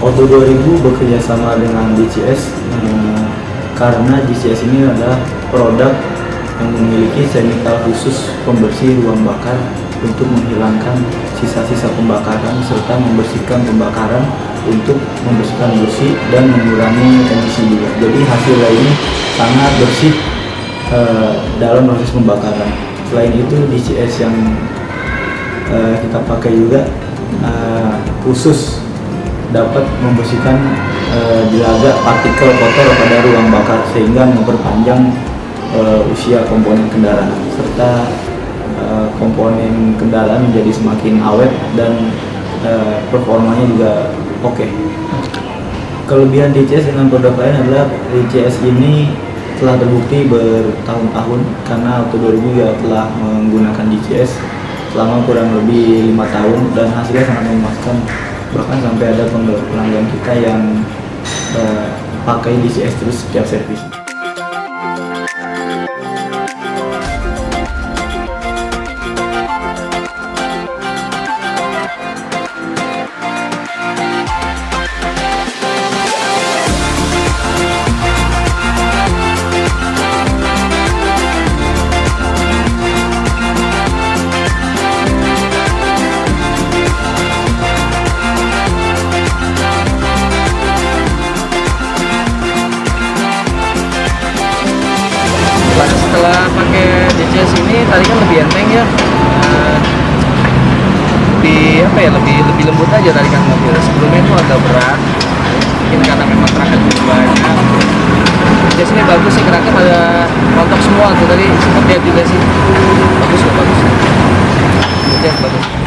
Auto 2000 bekerja sama dengan DCS karena DCS ini adalah produk yang memiliki chemical khusus pembersih ruang bakar untuk menghilangkan sisa-sisa pembakaran serta membersihkan pembakaran untuk membersihkan bersih dan mengurangi emisi juga. Jadi hasilnya ini sangat bersih dalam proses pembakaran. Selain itu DCS yang kita pakai juga khusus dapat membersihkan jelaga partikel kotor pada ruang bakar sehingga memperpanjang usia komponen kendaraan serta komponen kendaraan menjadi semakin awet dan performanya juga oke. Kelebihan DCS dengan produk lain adalah DCS ini telah terbukti bertahun-tahun karena Auto 2000 juga telah menggunakan DCS selama kurang lebih 5 tahun dan hasilnya sangat memuaskan. Bahkan sampai ada pelanggan kita yang pakai DCS terus setiap servis. Setelah pakai DCS ini tadi kan lebih enteng ya, lebih lembut aja tadi kan mobil. Sebelumnya itu agak berat, mungkin karena memang keraknya cukup banyak. DCS ini bagus sih, keraknya pada rontok semua tuh tadi, sempat lihat juga sih. Bagus. DCS bagus.